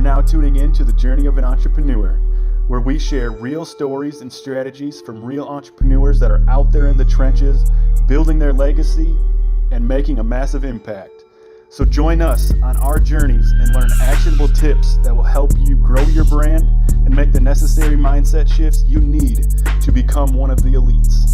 now tuning in to The Journey of an Entrepreneur, where we share real stories and strategies from real entrepreneurs that are out there in the trenches, building their legacy and making a massive impact. So join us on our journeys and learn actionable tips that will help you grow your brand and make the necessary mindset shifts you need to become one of the elites.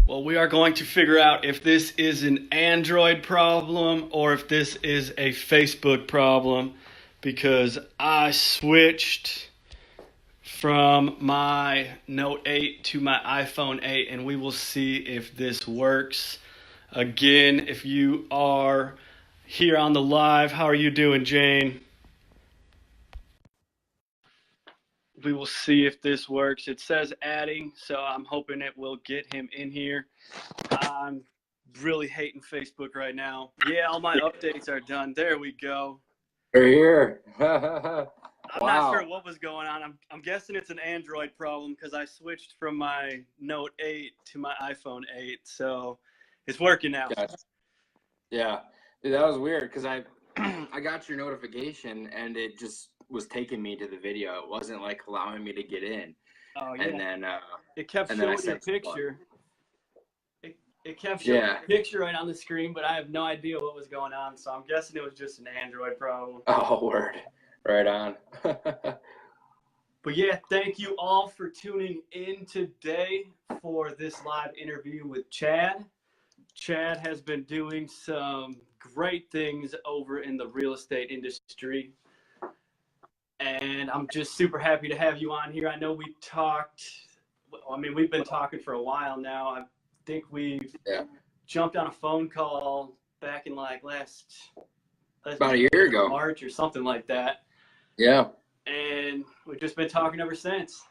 Well, we are going to figure out if this is an Android problem or if this is a Facebook problem, because I switched from my Note 8 to my iPhone 8, and we will see if this works. Again, if you are here on the live, how are you doing, Jane? We will see if this works. It says adding, so I'm hoping it will get him in here. I'm really hating Facebook right now. Yeah, all my updates are done. There we go. We're here. I'm not sure what was going on. I'm guessing it's an Android problem because I switched from my Note 8 to my iPhone 8, so it's working now. Gotcha. Yeah, dude, that was weird because I got your notification and it just was taking me to the video. It wasn't like allowing me to get in. Oh yeah. And then it kept showing your picture. It kept showing your picture right on the screen, but I have no idea what was going on. So I'm guessing it was just an Android problem. Oh, word. Right on. But yeah, thank you all for tuning in today for this live interview with Chad. Chad has been doing some great things over in the real estate industry. And I'm just super happy to have you on here. I know we've been talking for a while now. I think we've jumped on a phone call back in like about a year ago, March or something like that. Yeah. And we've just been talking ever since.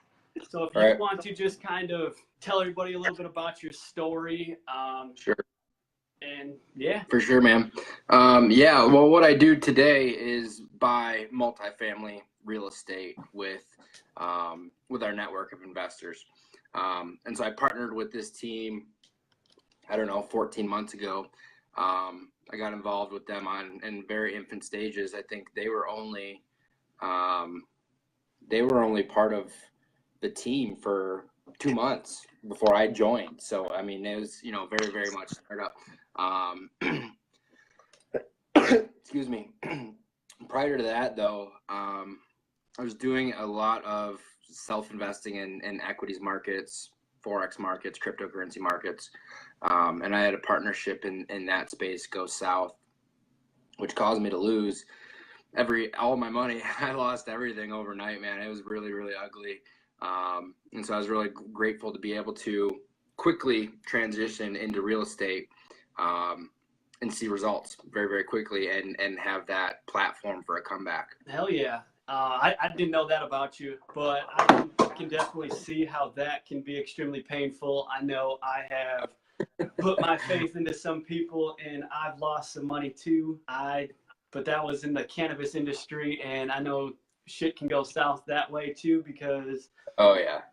So if you want to just kind of tell everybody a little bit about your story. Sure. And yeah. For sure, man. Well, what I do today is buy multifamily real estate with our network of investors. And so I partnered with this team, 14 months ago. I got involved with them in very infant stages. I think they were only part of the team for 2 months before I joined. So, I mean, it was, very, very much startup. Excuse me. Prior to that, though, I was doing a lot of self-investing in equities markets, Forex markets, cryptocurrency markets. And I had a partnership in that space go south, which caused me to lose all my money. I lost everything overnight, man. It was really, really ugly. And so I was really grateful to be able to quickly transition into real estate and see results very, very quickly and have that platform for a comeback. Hell yeah. I didn't know that about you, but I can definitely see how that can be extremely painful. I know I have put my faith into some people and I've lost some money too. But that was in the cannabis industry, and I know shit can go south that way too, because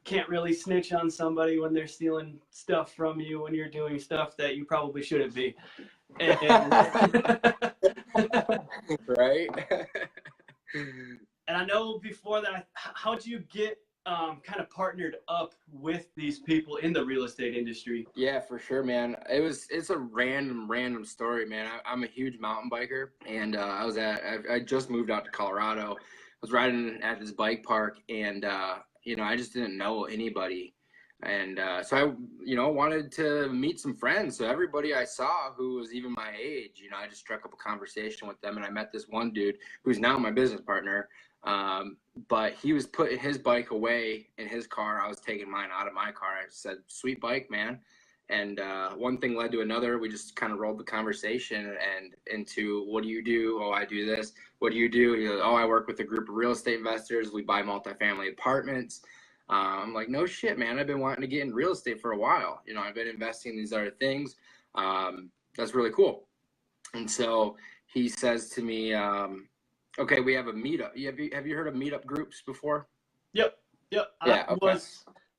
can't really snitch on somebody when they're stealing stuff from you when you're doing stuff that you probably shouldn't be. And right. And I know before that, how'd you get kind of partnered up with these people in the real estate industry? Yeah, for sure, man. It's a random story, man. I'm a huge mountain biker, and I just moved out to Colorado. I was riding at this bike park, and I just didn't know anybody, and so I wanted to meet some friends. So everybody I saw who was even my age, I just struck up a conversation with them, and I met this one dude who's now my business partner. But he was putting his bike away in his car. I was taking mine out of my car. I said, "Sweet bike, man." And one thing led to another. We just kind of rolled the conversation and into, what do you do? Oh, I do this. What do you do? He goes, oh, I work with a group of real estate investors. We buy multifamily apartments. I'm like, no shit, man. I've been wanting to get in real estate for a while. I've been investing in these other things. That's really cool. And so he says to me, okay, we have a meetup. Have you heard of meetup groups before? Yep. Yeah, okay.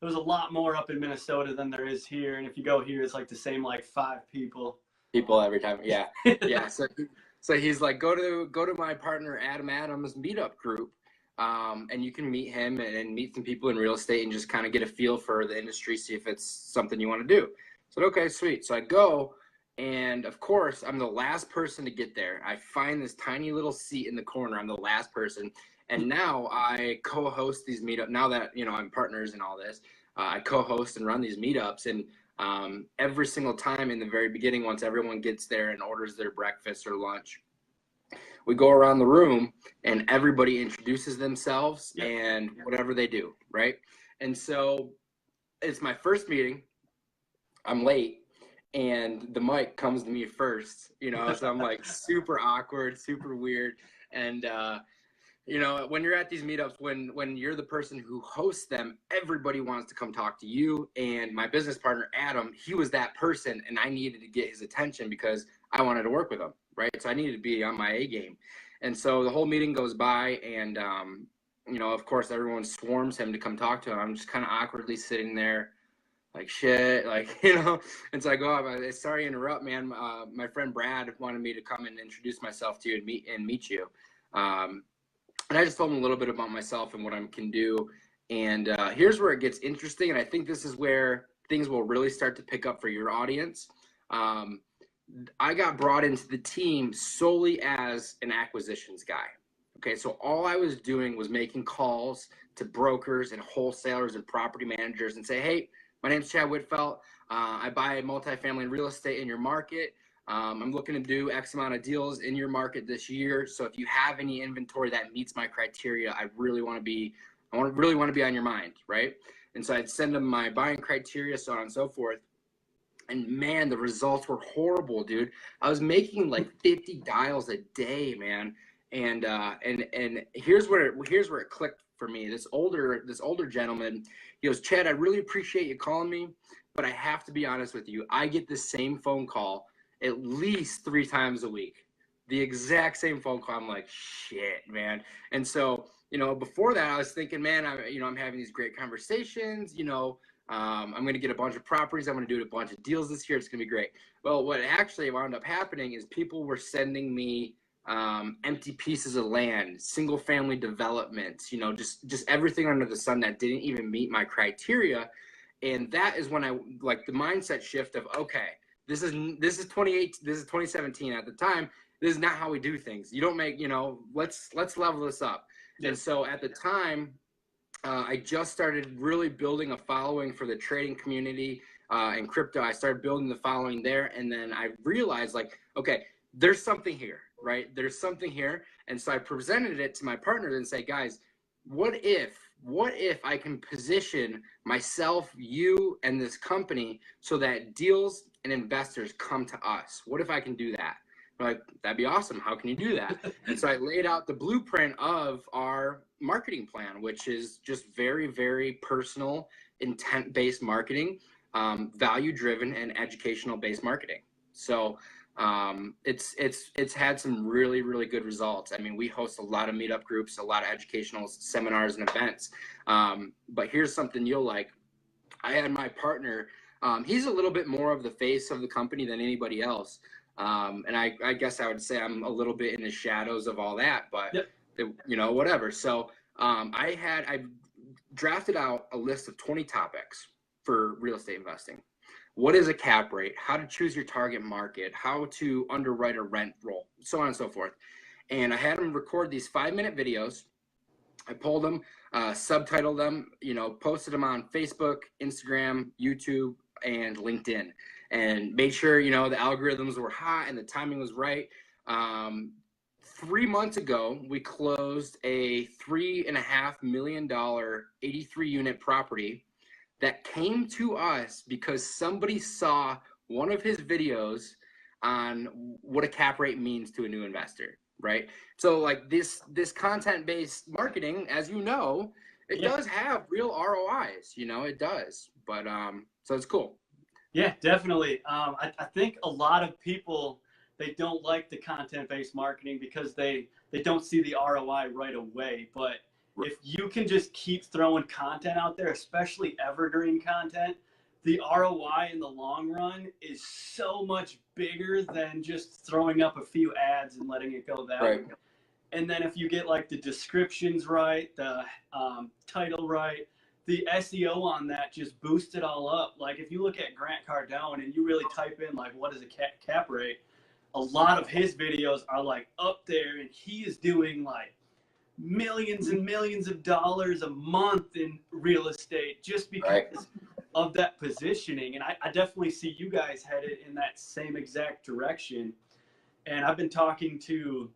there's a lot more up in Minnesota than there is here. And if you go here, it's like the same, like 5 people. Every time. Yeah. Yeah. So he's like, go to my partner, Adam Adams meetup group. And you can meet him and meet some people in real estate and just kind of get a feel for the industry, see if it's something you want to do. So, okay, sweet. So I go, and of course, I'm the last person to get there. I find this tiny little seat in the corner. I'm the last person. And now I co-host these meetups. Now that, I'm partners in all this, I co-host and run these meetups. And every single time in the very beginning, once everyone gets there and orders their breakfast or lunch, we go around the room and everybody introduces themselves and whatever they do, right? And so it's my first meeting. I'm late and the mic comes to me first, so I'm like super awkward, super weird. And, when you're at these meetups, when you're the person who hosts them, everybody wants to come talk to you. And my business partner, Adam, he was that person, and I needed to get his attention because I wanted to work with him, right? So I needed to be on my A game. And so the whole meeting goes by, and, of course, everyone swarms him to come talk to him. I'm just kind of awkwardly sitting there like shit, and so I go up, sorry to interrupt, man. My friend Brad wanted me to come and introduce myself to you and meet you. And I just told him a little bit about myself and what I can do. And here's where it gets interesting. And I think this is where things will really start to pick up for your audience. I got brought into the team solely as an acquisitions guy. Okay, so all I was doing was making calls to brokers and wholesalers and property managers and say, hey, my name's Chad Wittfeldt. I buy multifamily real estate in your market. I'm looking to do X amount of deals in your market this year. So if you have any inventory that meets my criteria, I really want to be on your mind, right? And so I'd send them my buying criteria, so on and so forth. And man, the results were horrible, dude. I was making like 50 dials a day, man. And here's where it clicked for me. This older gentleman, he goes, Chad, I really appreciate you calling me, but I have to be honest with you. I get the same phone call at least 3 times a week, the exact same phone call. I'm like, shit, man. And so, before that, I was thinking, man, I'm having these great conversations, I'm going to get a bunch of properties. I'm going to do a bunch of deals this year. It's going to be great. Well, what actually wound up happening is people were sending me empty pieces of land, single family developments, just everything under the sun that didn't even meet my criteria. And that is when I like the mindset shift of, okay, this is 2017 at the time. This is not how we do things. You don't make, let's level this up. Yeah. And so at the time, I just started really building a following for the trading community and crypto. I started building the following there. And then I realized okay, there's something here, right? There's something here. And so I presented it to my partners and say, guys, what if I can position myself, you, and this company so that deals and investors come to us? What if I can do that? They're like, that'd be awesome. How can you do that? And so I laid out the blueprint of our marketing plan, which is just very, very personal, intent-based marketing, value-driven, and educational-based marketing. So it's had some really, really good results. I mean, we host a lot of meetup groups, a lot of educational seminars and events. But here's something you'll like. I had my partner, he's a little bit more of the face of the company than anybody else. And I guess I would say I'm a little bit in the shadows of all that, but whatever. So I drafted out a list of 20 topics for real estate investing. What is a cap rate? How to choose your target market? How to underwrite a rent roll? So on and so forth. And I had them record these 5-minute videos. I pulled them, subtitled them, posted them on Facebook, Instagram, YouTube, and LinkedIn, and made sure, the algorithms were hot and the timing was right. 3 months ago, we closed a $3.5 million 83-unit property that came to us because somebody saw one of his videos on what a cap rate means to a new investor, right? So like this content-based marketing, as you know, it does have real ROIs, it does. But so it's cool. Yeah, definitely. I think a lot of people, they don't like the content-based marketing because they don't see the ROI right away. But if you can just keep throwing content out there, especially evergreen content, the ROI in the long run is so much bigger than just throwing up a few ads and letting it go that way. And then if you get like the descriptions right, the title right, the SEO on that just boosts it all up. Like if you look at Grant Cardone and you really type in like what is a cap rate, a lot of his videos are like up there, and he is doing like millions and millions of dollars a month in real estate just because of that positioning. And I definitely see you guys headed in that same exact direction. And I've been talking to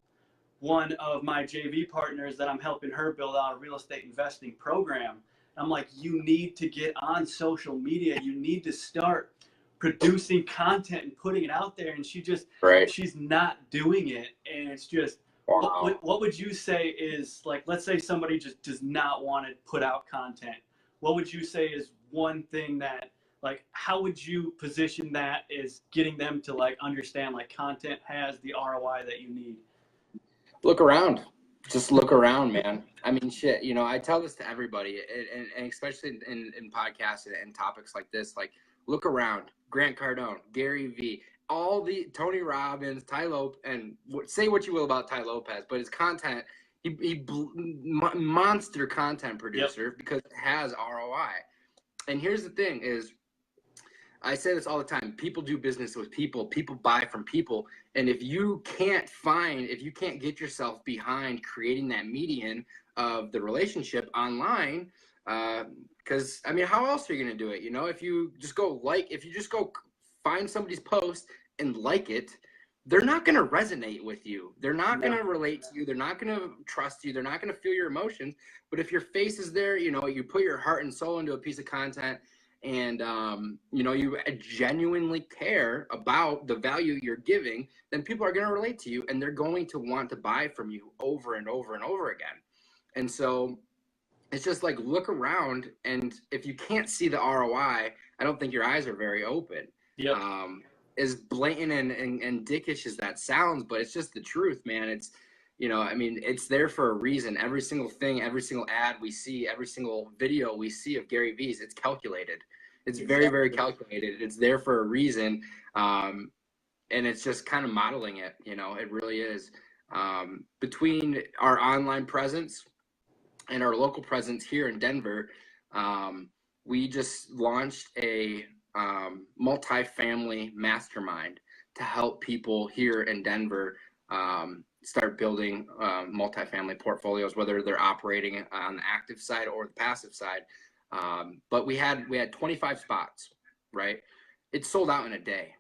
one of my JV partners that I'm helping her build out a real estate investing program. I'm like, you need to get on social media. You need to start producing content and putting it out there. And she just, she's not doing it. And it's just, what would you say is like, let's say somebody just does not want to put out content. What would you say is one thing that, like, how would you position that as getting them to like understand like content has the ROI that you need? Look around. Just look around, man. I mean, shit, you know, I tell this to everybody, and especially in podcasts and topics like this, like, look around. Grant Cardone, Gary Vee, all the Tony Robbins, Ty Lopez, and say what you will about Ty Lopez, but his content, monster content producer because it has ROI. And here's the thing is, I say this all the time, people do business with people, people buy from people. And if you can't get yourself behind creating that median of the relationship online, because I mean, how else are you going to do it? You know, if you just go find somebody's post and like it, they're not going to resonate with you. They're not going to relate to you. They're not going to trust you. They're not going to feel your emotions. But if your face is there, you know, you put your heart and soul into a piece of content, and you know, you genuinely care about the value you're giving, then people are going to relate to you, and they're going to want to buy from you over and over and over again. And so it's just like, look around, and if you can't see the ROI, I don't think your eyes are very open. As blatant and dickish as that sounds, but it's just the truth, man. It's, you know, I mean, it's there for a reason. Every single thing, every single ad we see, every single video we see of Gary Vee's, it's calculated. It's very, very calculated. It's there for a reason. And it's just kind of modeling it, you know, it really is. Between our online presence and our local presence here in Denver, we just launched a multifamily mastermind to help people here in Denver start building multifamily portfolios, whether they're operating on the active side or the passive side. But we had 25 spots, right? It sold out in a day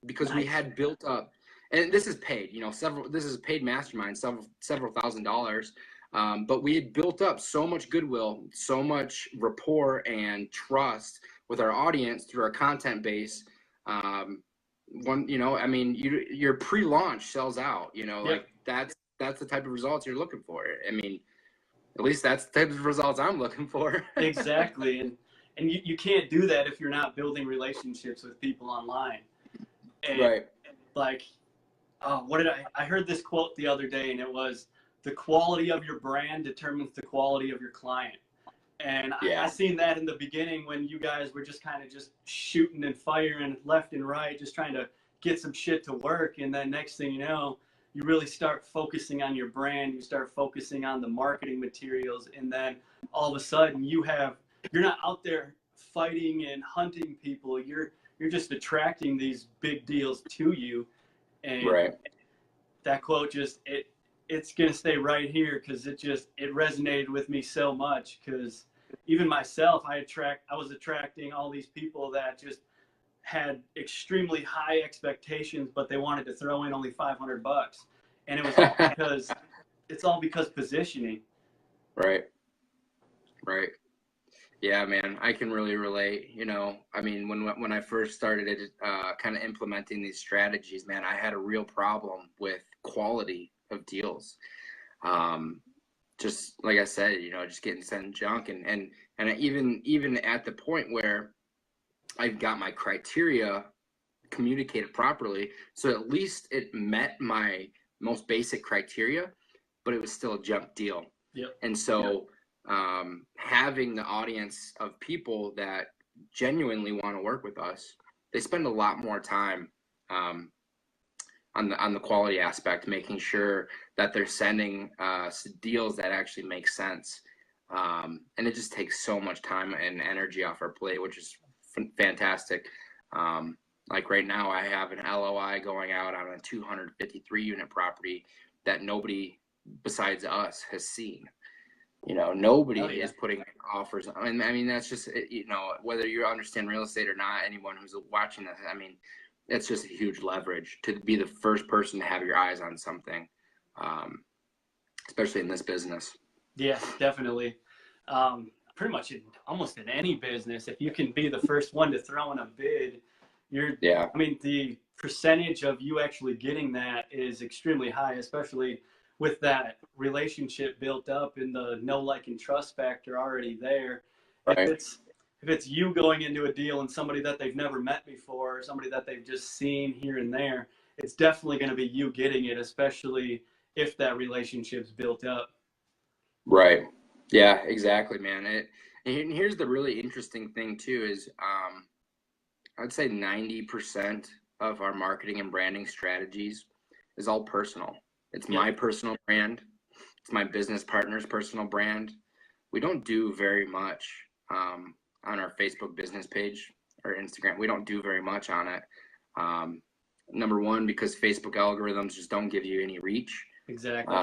because we had built up, and this is paid, you know, this is a paid mastermind, several $1,000s. But we had built up so much goodwill, so much rapport and trust with our audience through our content base. You know, I mean, your pre-launch sells out, you know, like that's the type of results you're looking for. I mean, at least that's the type of results I'm looking for. Exactly. And you can't do that if you're not building relationships with people online. And like, I heard this quote the other day, and it was, the quality of your brand determines the quality of your client. And I seen that in the beginning when you guys were just kind of just shooting and firing left and right, just trying to get some shit to work. And then next thing you know, you really start focusing on your brand. You start focusing on the marketing materials. And then all of a sudden you're not out there fighting and hunting people. You're just attracting these big deals to you. And that quote it's going to stay right here because it resonated with me so much, because even myself, I was attracting all these people that just had extremely high expectations, but they wanted to throw in only $500. And it was all because positioning. Right. Yeah, man, I can really relate. You know, I mean, when I first started kind of implementing these strategies, man, I had a real problem with quality of deals. Just like I said, you know, just getting sent junk, and even at the point where I've got my criteria communicated properly, so at least it met my most basic criteria, but it was still a junk deal. And so having the audience of people that genuinely want to work with us, they spend a lot more time on the quality aspect, making sure that they're sending deals that actually make sense. And it just takes so much time and energy off our plate, which is fantastic. Like right now, I have an LOI going out on a 253 unit property that nobody besides us has seen. Nobody is putting offers. I mean, that's just, whether you understand real estate or not, anyone who's watching this, I mean, it's just a huge leverage to be the first person to have your eyes on something, especially in this business. Yeah, definitely. Pretty much almost in any business, if you can be the first one to throw in a bid, I mean, the percentage of you actually getting that is extremely high, especially with that relationship built up and the know, like, and trust factor already there. Right. If it's you going into a deal and somebody that they've never met before, or somebody that they've just seen here and there, it's definitely going to be you getting it, especially if that relationship's built up. Right. Yeah, exactly, man. And here's the really interesting thing too is I'd say 90% of our marketing and branding strategies is all personal. It's my personal brand. It's my business partner's personal brand. We don't do very much on our Facebook business page or Instagram. We don't do very much on it. Number one, because Facebook algorithms just don't give you any reach. Exactly.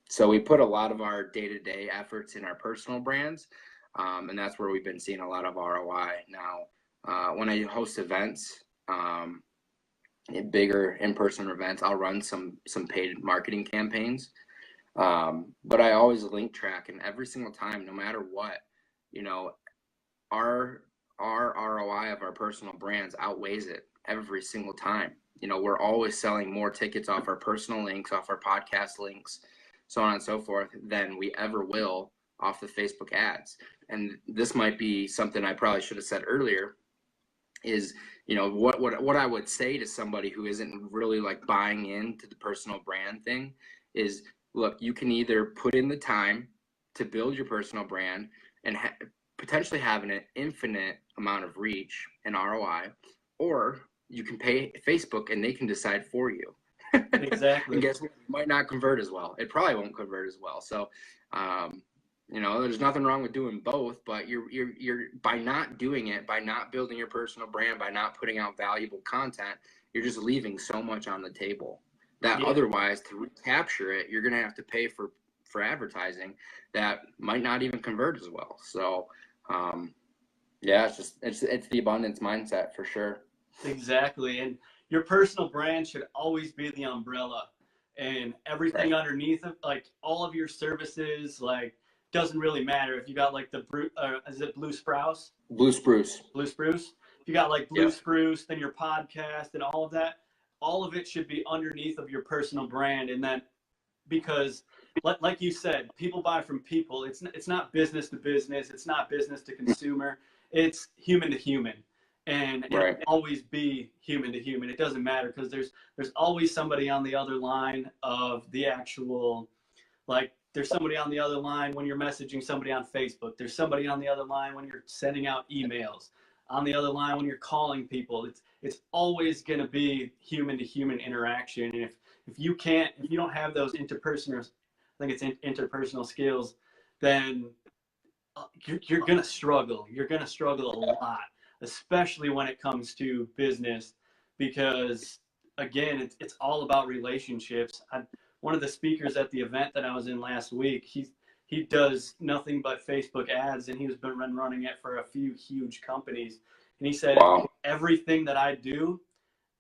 So we put a lot of our day-to-day efforts in our personal brands, and that's where we've been seeing a lot of ROI. Now, when I host events, bigger in-person events, I'll run some paid marketing campaigns, but I always link track, and every single time, no matter what, our ROI of our personal brands outweighs it every single time. We're always selling more tickets off our personal links, off our podcast links, so on and so forth, than we ever will off the Facebook ads. And this might be something I probably should have said earlier, is what I would say to somebody who isn't really like buying into the personal brand thing is, look, you can either put in the time to build your personal brand and potentially have an infinite amount of reach and ROI, or you can pay Facebook and they can decide for you. Exactly. And guess what? It might not convert as well. It probably won't convert as well. So there's nothing wrong with doing both, but you're by not doing it, by not building your personal brand, by not putting out valuable content, you're just leaving so much on the table that otherwise, to recapture it, you're going to have to pay for advertising that might not even convert as well. So it's the abundance mindset for sure. Exactly. And your personal brand should always be the umbrella, and everything underneath it, like all of your services, like, doesn't really matter if you got like is it Blue Spruce? Blue Spruce. Blue Spruce. If you got like Blue Spruce, then your podcast and all of it should be underneath of your personal brand. And then, because like you said, people buy from people. It's not business to business. It's not business to consumer. It's human to human. And it'll always be human to human. It doesn't matter, because there's always somebody on the other line of the actual, like, there's somebody on the other line when you're messaging somebody on Facebook. There's somebody on the other line when you're sending out emails. On the other line when you're calling people. It's always going to be human to human interaction. And if you don't have those interpersonal skills, then you're going to struggle. You're going to struggle a lot, especially when it comes to business, because again, it's all about relationships. One of the speakers at the event that I was in last week, he does nothing but Facebook ads, and he's been running it for a few huge companies. And he said, everything that I do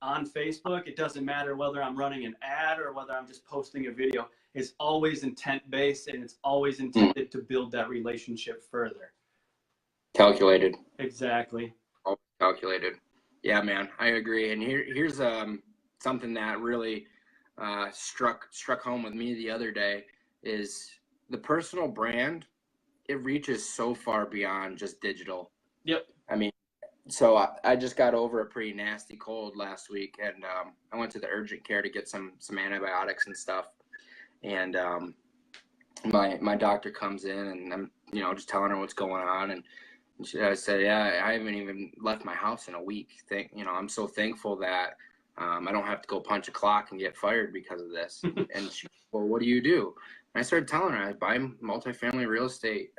on Facebook, it doesn't matter whether I'm running an ad or whether I'm just posting a video. It's always intent-based, and it's always intended to build that relationship further. Calculated. Exactly. All calculated. Yeah, man, I agree. And here's something that really struck home with me the other day is the personal brand. It reaches so far beyond just digital. Yep. I mean, so I just got over a pretty nasty cold last week, and I went to the urgent care to get some antibiotics and stuff. And my doctor comes in, and I'm, you know, just telling her what's going on, and I said, yeah, I haven't even left my house in a week. You know, I'm so thankful that I don't have to go punch a clock and get fired because of this. And she, well, what do you do? And I started telling her I buy multifamily real estate,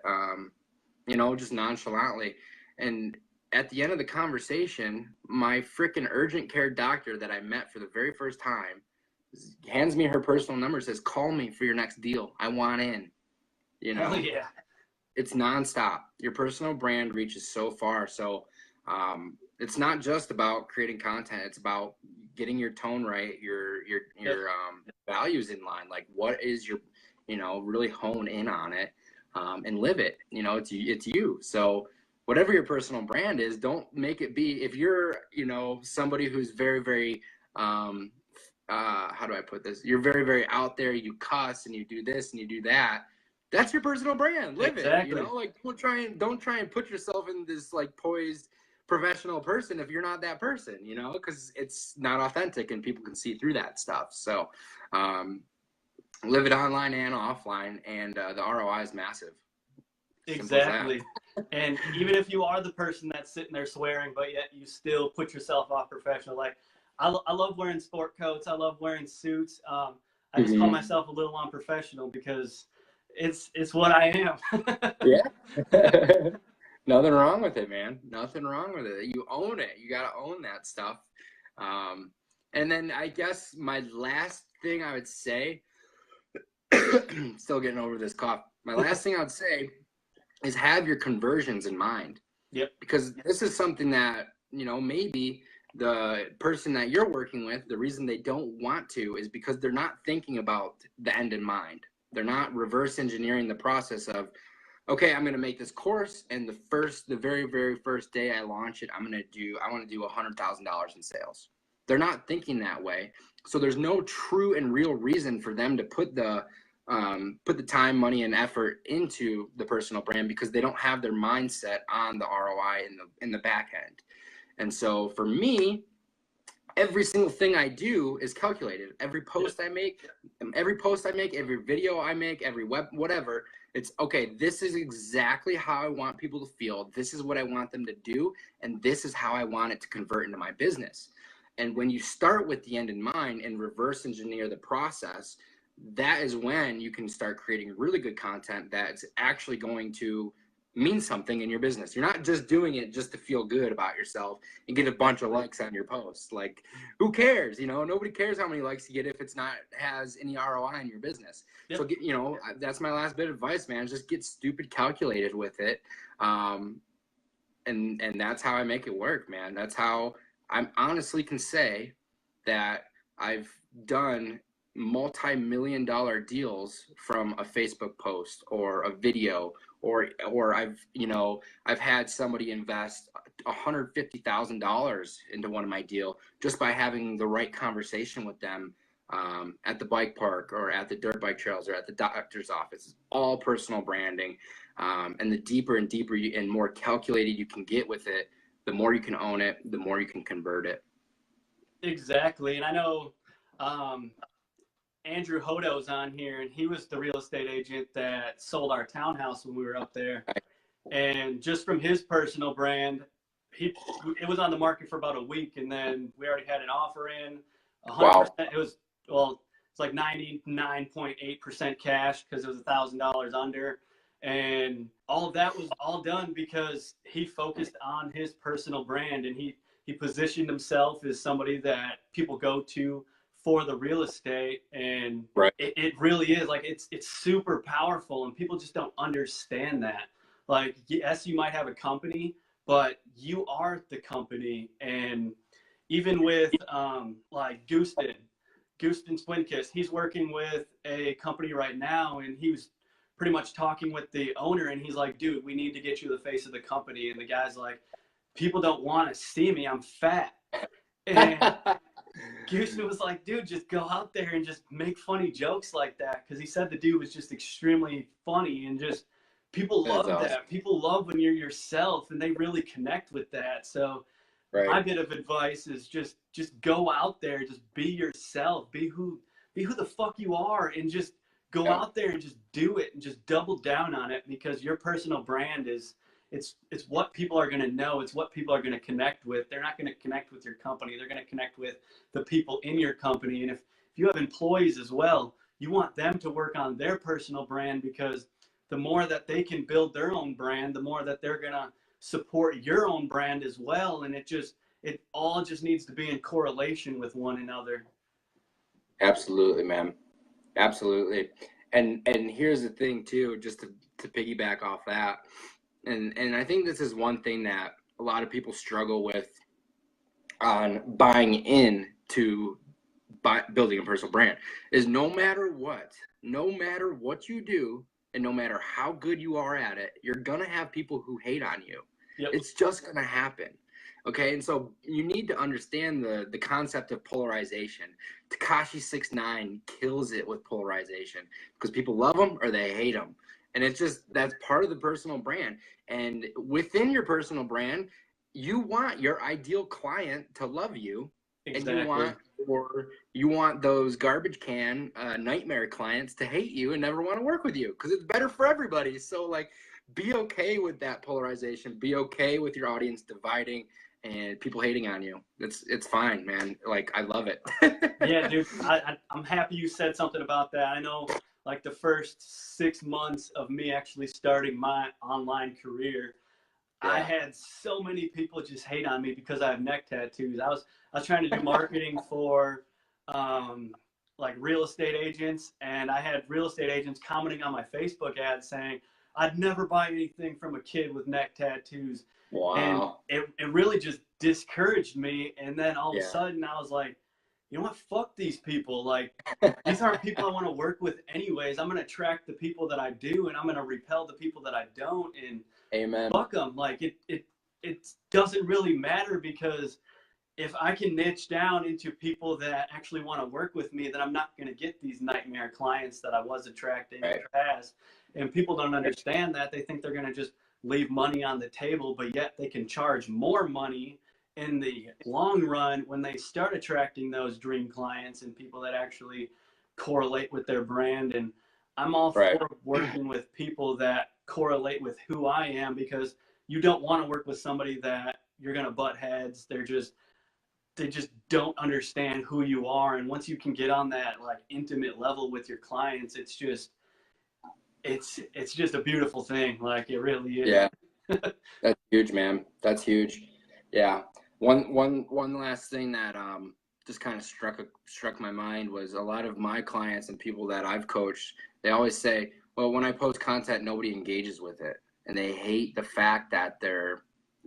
you know, just nonchalantly. And at the end of the conversation, my freaking urgent care doctor that I met for the very first time hands me her personal number, says, call me for your next deal. I want in, you know. Hell yeah. It's nonstop. Your personal brand reaches so far. So it's not just about creating content. It's about getting your tone right, your values in line. Like, what is your, you know, really hone in on it and live it. You know, it's you. So whatever your personal brand is, don't make it be, if you're, you know, somebody who's very, very how do I put this? You're very, very out there. You cuss and you do this and you do that. That's your personal brand. Live it. You know, like, don't try and put yourself in this like poised professional person if you're not that person, you know, because it's not authentic and people can see through that stuff. So live it online and offline, and the ROI is massive. Exactly. And even if you are the person that's sitting there swearing, but yet you still put yourself off professional, like I love wearing sport coats. I love wearing suits. I just call myself a little unprofessional because it's what I am. Yeah. Nothing wrong with it, man. Nothing wrong with it. You own it. You got to own that stuff. And then I guess my last thing I would say, still getting over this cough. My last thing I would say is have your conversions in mind. Yep. Because this is something that, you know, maybe the person that you're working with, the reason they don't want to is because they're not thinking about the end in mind. They're not reverse engineering the process of, okay, I'm going to make this course, and the very, very first day I launch it, I want to do $100,000 in sales. They're not thinking that way. So there's no true and real reason for them to put the time, money, and effort into the personal brand, because they don't have their mindset on the ROI in the back end. And so for me, every single thing I do is calculated. Every post I make, every video I make, every whatever, it's okay, this is exactly how I want people to feel. This is what I want them to do. And this is how I want it to convert into my business. And when you start with the end in mind and reverse engineer the process, that is when you can start creating really good content that's actually going to mean something in your business. You're not just doing it just to feel good about yourself and get a bunch of likes on your post. Like, who cares? You know, nobody cares how many likes you get if it's not has any ROI in your business. Yep. So you know, that's my last bit of advice, man. Just get stupid calculated with it. And that's how I make it work, man. That's how I honestly can say that I've done multi-million-dollar deals from a Facebook post or a video, or I've had somebody invest $150,000 into one of my deal just by having the right conversation with them at the bike park or at the dirt bike trails or at the doctor's office. It's all personal branding. And the deeper and deeper and more calculated you can get with it, the more you can own it, the more you can convert it. Exactly. And I know Andrew Hodo's on here, and he was the real estate agent that sold our townhouse when we were up there. And just from his personal brand, it was on the market for about a week, and then we already had an offer in. 100%. Wow. It's like 99.8% cash because it was $1,000 under. And all of that was all done because he focused on his personal brand, and he positioned himself as somebody that people go to for the real estate. And right. It really is like, it's super powerful, and people just don't understand that. Like, yes, you might have a company, but you are the company. And even with like Gooston Swinkiss, he's working with a company right now, and he was pretty much talking with the owner, and he's like, dude, we need to get you the face of the company. And the guy's like, people don't want to see me, I'm fat. And Houston was like, dude, just go out there and just make funny jokes like that. Because he said the dude was just extremely funny, and just people love that. People love when you're yourself, and they really connect with that. So my bit of advice is just go out there, just be yourself, be who the fuck you are, and just go out there and just do it and just double down on it, because your personal brand is, it's what people are going to know. It's what people are going to connect with. They're not going to connect with your company. They're going to connect with the people in your company. And if you have employees as well, you want them to work on their personal brand, because the more that they can build their own brand, the more that they're going to support your own brand as well. And it all just needs to be in correlation with one another. Absolutely, man. Absolutely. And here's the thing too, just to piggyback off that. And I think this is one thing that a lot of people struggle with on buying in to building a personal brand, is no matter what you do, and no matter how good you are at it, you're going to have people who hate on you. Yep. It's just going to happen. Okay. And so you need to understand the concept of polarization. Tekashi 6ix9ine kills it with polarization, because people love him or they hate him. And it's just, that's part of the personal brand. And within your personal brand, you want your ideal client to love you. Exactly. And you want those garbage can nightmare clients to hate you and never want to work with you, because it's better for everybody. So like, be okay with that polarization. Be okay with your audience dividing and people hating on you. It's fine, man. Like, I love it. Yeah, dude. I'm happy you said something about that. I know, like, the first 6 months of me actually starting my online career, yeah, I had so many people just hate on me because I have neck tattoos. I was trying to do marketing for like real estate agents, and I had real estate agents commenting on my Facebook ad saying, "I'd never buy anything from a kid with neck tattoos." Wow. And it really just discouraged me. And then all of a sudden I was like, you know what? Fuck these people. Like, these aren't people I want to work with anyways. I'm going to attract the people that I do, and I'm going to repel the people that I don't. And amen. Fuck them. Like, it doesn't really matter, because if I can niche down into people that actually want to work with me, then I'm not going to get these nightmare clients that I was attracting in the past. And people don't understand that. They think they're going to just leave money on the table, but yet they can charge more money in the long run when they start attracting those dream clients and people that actually correlate with their brand. And I'm all for working with people that correlate with who I am, because you don't want to work with somebody that you're going to butt heads. They just don't understand who you are. And once you can get on that like intimate level with your clients, it's just a beautiful thing. Like, it really is. Yeah. That's huge, man. That's huge. Yeah. One last thing that just kind of struck my mind was a lot of my clients and people that I've coached, they always say, well, when I post content, nobody engages with it. And they hate the fact that they're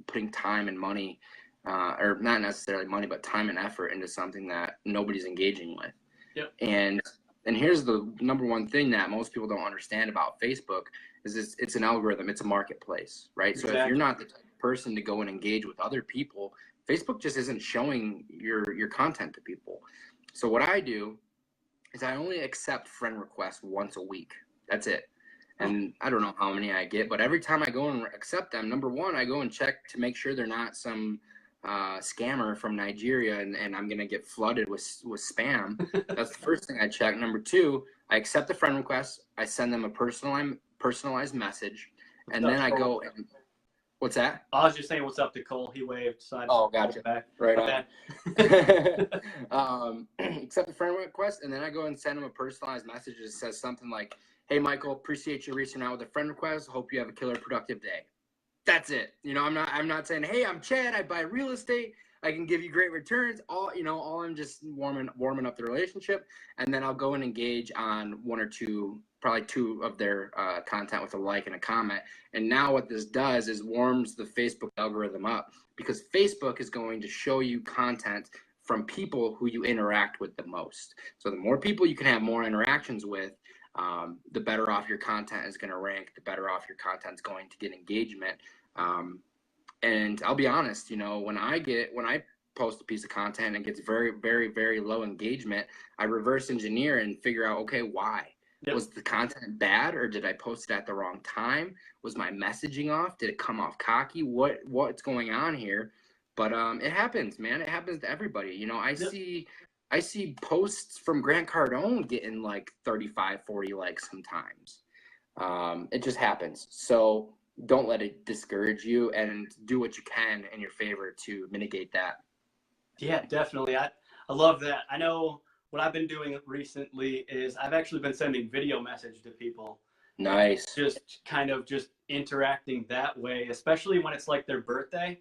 putting time and money, or not necessarily money, but time and effort into something that nobody's engaging with. Yep. And here's the number one thing that most people don't understand about Facebook is it's an algorithm. It's a marketplace, right? Exactly. So if you're not the type of person to go and engage with other people, Facebook just isn't showing your content to people. So what I do is I only accept friend requests once a week. That's it. And I don't know how many I get, but every time I go and accept them, number one, I go and check to make sure they're not some scammer from Nigeria and I'm gonna get flooded with spam. That's the first thing I check. Number two, I accept the friend request. I send them a personalized message, and then I go and what's that? I was just saying what's up to Cole. He waved, so I just gotcha. Back. Right on. Accept the friend request, and then I go and send him a personalized message that says something like, "Hey Michael, appreciate you reaching out with a friend request. Hope you have a killer productive day." That's it. You know, I'm not saying, "Hey, I'm Chad. I buy real estate. I can give you great returns." All I'm just warming up the relationship, and then I'll go and engage on one or two, probably two of their content with a like and a comment. And now what this does is warms the Facebook algorithm up, because Facebook is going to show you content from people who you interact with the most. So the more people you can have more interactions with, the better off your content is going to rank, the better off your content is going to get engagement. And I'll be honest, when I post a piece of content and it gets very, very, very low engagement, I reverse engineer and figure out, okay, why? Yep. Was the content bad, or did I post it at the wrong time? Was my messaging off? Did it come off cocky? What's going on here? But it happens, man. It happens to everybody. I see I see posts from Grant Cardone getting like 35, 40 likes sometimes. It just happens. So don't let it discourage you, and do what you can in your favor to mitigate that. Yeah, definitely. I love that. I know what I've been doing recently is I've actually been sending video message to people. Nice. Just kind of just interacting that way, especially when it's like their birthday.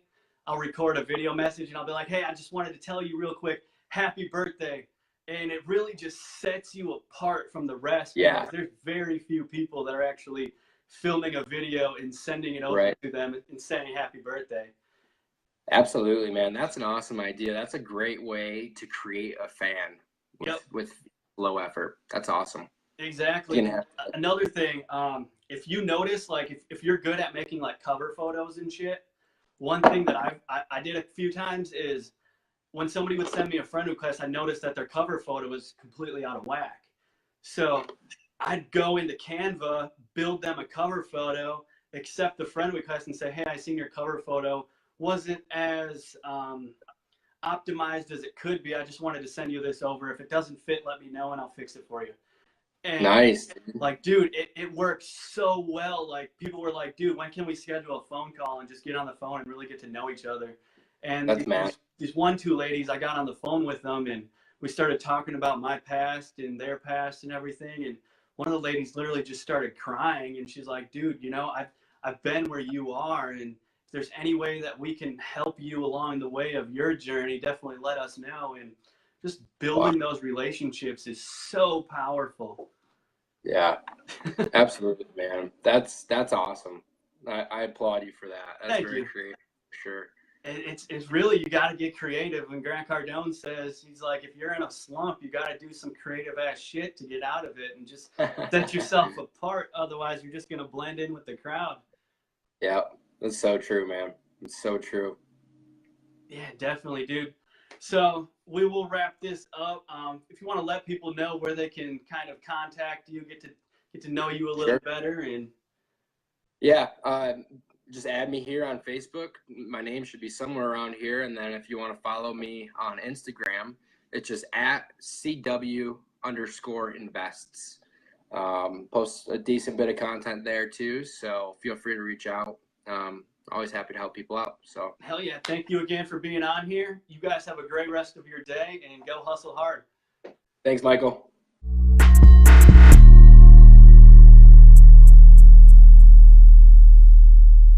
I'll record a video message and I'll be like, hey, I just wanted to tell you real quick, happy birthday. And it really just sets you apart from the rest. Yeah. Because there's very few people that are actually filming a video and sending it over Right. to them and saying happy birthday. Absolutely, man. That's an awesome idea. That's a great way to create a fan with low effort. That's awesome. Exactly. Another thing, if you notice, like if you're good at making like cover photos and shit, one thing that I did a few times is when somebody would send me a friend request, I noticed that their cover photo was completely out of whack. So I'd go into Canva, build them a cover photo, accept the friend request and say, hey, I seen your cover photo. Wasn't as optimized as it could be. I just wanted to send you this over. If it doesn't fit, let me know and I'll fix it for you. And nice. Like, dude, it works so well. Like, people were like, dude, when can we schedule a phone call and just get on the phone and really get to know each other? And these 1-2 ladies, I got on the phone with them and we started talking about my past and their past and everything. And one of the ladies literally just started crying and she's like, dude, you know, I've been where you are, and if there's any way that we can help you along the way of your journey, definitely let us know. And just building those relationships is so powerful. Yeah, absolutely, man. That's awesome. I applaud you for that. That's very creative, for sure. It's really, you got to get creative. When Grant Cardone says, he's like, if you're in a slump, you got to do some creative ass shit to get out of it and just set yourself apart. Otherwise, you're just going to blend in with the crowd. Yeah, that's so true, man. It's so true. Yeah, definitely, dude. So we will wrap this up. If you want to let people know where they can kind of contact you, get to know you a little better, and just add me here on Facebook. My name should be somewhere around here, and then if you want to follow me on Instagram, it's just at CW_invests. Post a decent bit of content there too, so feel free to reach out. Always happy to help people out. So hell yeah, thank you again for being on here. You guys have a great rest of your day and go hustle hard. Thanks, Michael.